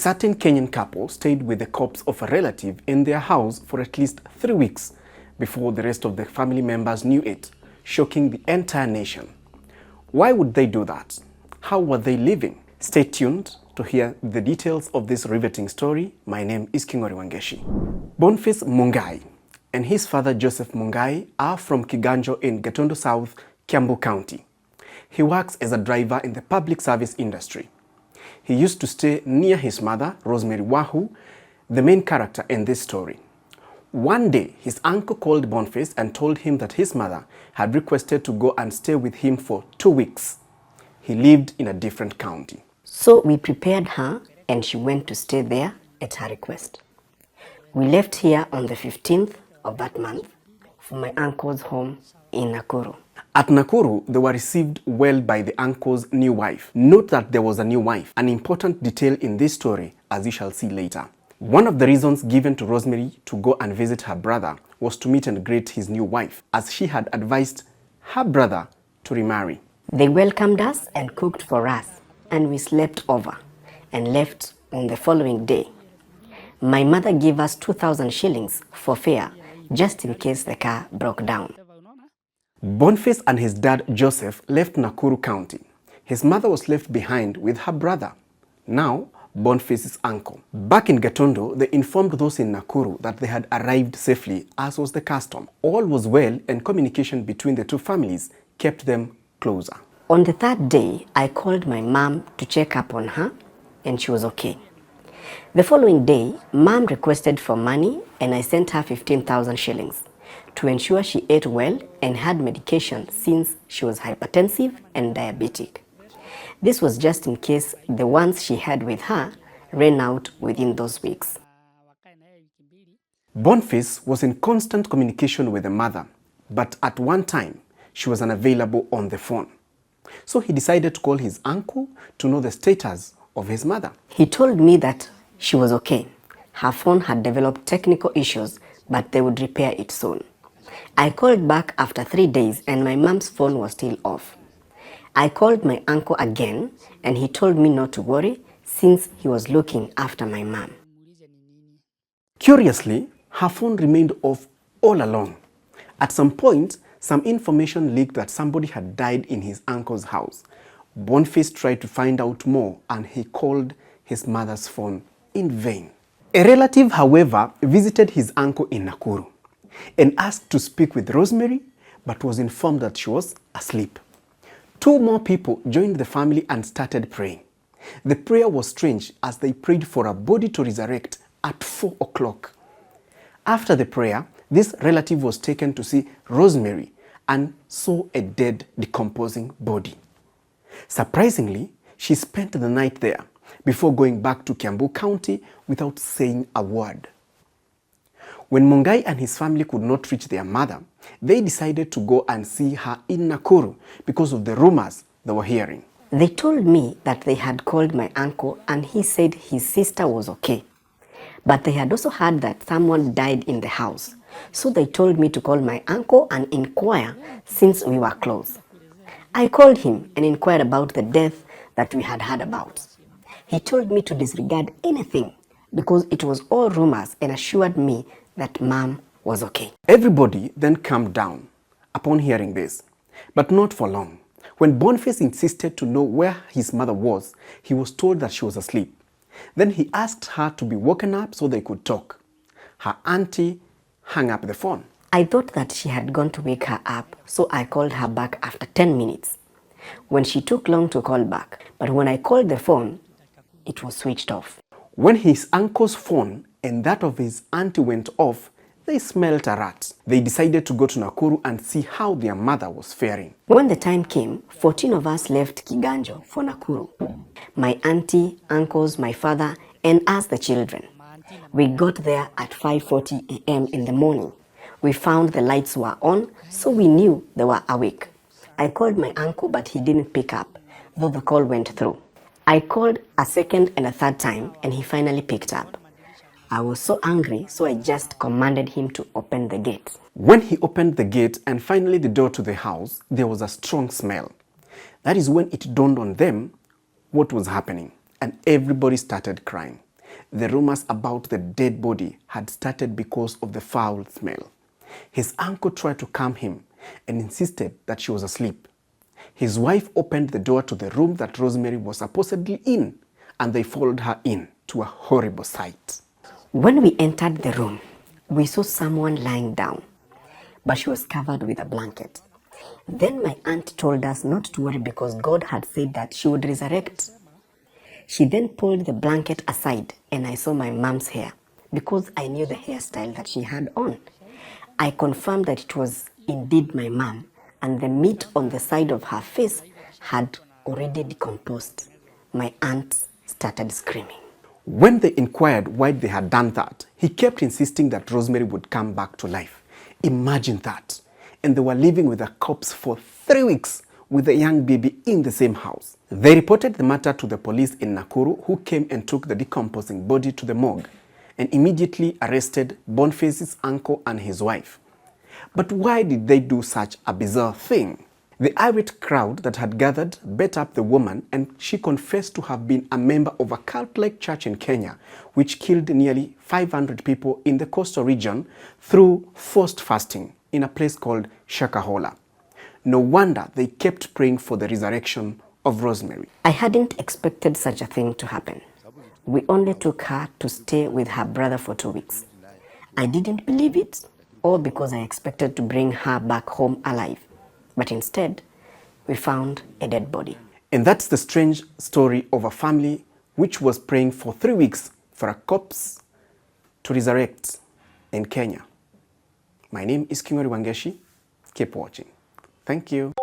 certain Kenyan couple stayed with the corpse of a relative in their house for at least 3 weeks before the rest of the family members knew it, shocking the entire nation. Why would they do that? How were they living? Stay tuned to hear the details of this riveting story. My name is Kingori Wangeshi. Boniface Mungai and his father Joseph Mungai are from Kiganjo in Gatondo South, Kiambu County. He works as a driver in the public service industry. He used to stay near his mother, Rosemary Wahu, the main character in this story. One day, his uncle called Boniface and told him that his mother had requested to go and stay with him for 2 weeks. He lived in a different county. So we prepared her and she went to stay there at her request. We left here on the 15th of that month for my uncle's home in Nakuru. At Nakuru, they were received well by the uncle's new wife. Note that there was a new wife, an important detail in this story, as you shall see later. One of the reasons given to Rosemary to go and visit her brother was to meet and greet his new wife, as she had advised her brother to remarry. They welcomed us and cooked for us, and we slept over and left on the following day. My mother gave us 2,000 shillings for fare, just in case the car broke down. Boniface and his dad Joseph left Nakuru County. His mother was left behind with her brother, now Boniface's uncle. Back in Gatondo, they informed those in Nakuru that they had arrived safely, as was the custom. All was well, and communication between the two families kept them closer. On the third day, I called my mom to check up on her, and she was okay. The following day, mom requested for money, and I sent her 15,000 shillings to ensure she ate well and had medication since she was hypertensive and diabetic. This was just in case the ones she had with her ran out within those weeks. Boniface was in constant communication with the mother, but at one time, she was unavailable on the phone. So he decided to call his uncle to know the status of his mother. He told me that she was okay. Her phone had developed technical issues, but they would repair it soon. I called back after 3 days and my mom's phone was still off. I called my uncle again and he told me not to worry since he was looking after my mom. Curiously, her phone remained off all along. At some point, some information leaked that somebody had died in his uncle's house. Boniface tried to find out more and he called his mother's phone in vain. A relative, however, visited his uncle in Nakuru and asked to speak with Rosemary, but was informed that she was asleep. 2 more people joined the family and started praying. The prayer was strange as they prayed for a body to resurrect at 4 o'clock. After the prayer, this relative was taken to see Rosemary and saw a dead, decomposing body. Surprisingly, she spent the night there before going back to Kiambu County without saying a word. When Mungai and his family could not reach their mother, they decided to go and see her in Nakuru because of the rumors they were hearing. They told me that they had called my uncle and he said his sister was okay. But they had also heard that someone died in the house. So they told me to call my uncle and inquire since we were close. I called him and inquired about the death that we had heard about. He told me to disregard anything because it was all rumors and assured me that mom was okay. Everybody then calmed down upon hearing this, but not for long. When Boniface insisted to know where his mother was, he was told that she was asleep. Then he asked her to be woken up so they could talk. Her auntie hung up the phone. I thought that she had gone to wake her up, so I called her back after 10 minutes. When she took long to call back, but when I called the phone, it was switched off. When his uncle's phone and that of his auntie went off, they smelt a rat. They decided to go to Nakuru and see how their mother was faring. When the time came, 14 of us left Kiganjo for Nakuru. My auntie, uncles, my father, and us the children. We got there at 5:40 a.m. in the morning. We found the lights were on, so we knew they were awake. I called my uncle, but he didn't pick up, though the call went through. I called a second and a third time, and he finally picked up. I was so angry, so I just commanded him to open the gate. When he opened the gate and finally the door to the house, there was a strong smell. That is when it dawned on them what was happening, and everybody started crying. the rumors about the dead body had started because of the foul smell. His uncle tried to calm him and insisted that she was asleep. His wife opened the door to the room that Rosemary was supposedly in, and they followed her in to a horrible sight. When we entered the room, we saw someone lying down, but she was covered with a blanket. Then my aunt told us not to worry because God had said that she would resurrect. She then pulled the blanket aside and I saw my mom's hair because I knew the hairstyle that she had on. I confirmed that it was indeed my mom, and the meat on the side of her face had already decomposed. My aunt started screaming. When they inquired why they had done that, he kept insisting that Rosemary would come back to life. Imagine that. And they were living with a corpse for 3 weeks with a young baby in the same house. They reported the matter to the police in Nakuru, who came and took the decomposing body to the morgue and immediately arrested Boniface's uncle and his wife. But why did they do such a bizarre thing? The irate crowd that had gathered beat up the woman, and she confessed to have been a member of a cult-like church in Kenya, which killed nearly 500 people in the coastal region through forced fasting in a place called Shakahola. No wonder they kept praying for the resurrection of Rosemary. I hadn't expected such a thing to happen. We only took her to stay with her brother for 2 weeks. I didn't believe it, all because I expected to bring her back home alive. But instead, we found a dead body. And that's the strange story of a family which was praying for 3 weeks for a corpse to resurrect in Kenya. My name is Kingori Wangeshi. Keep watching. Thank you.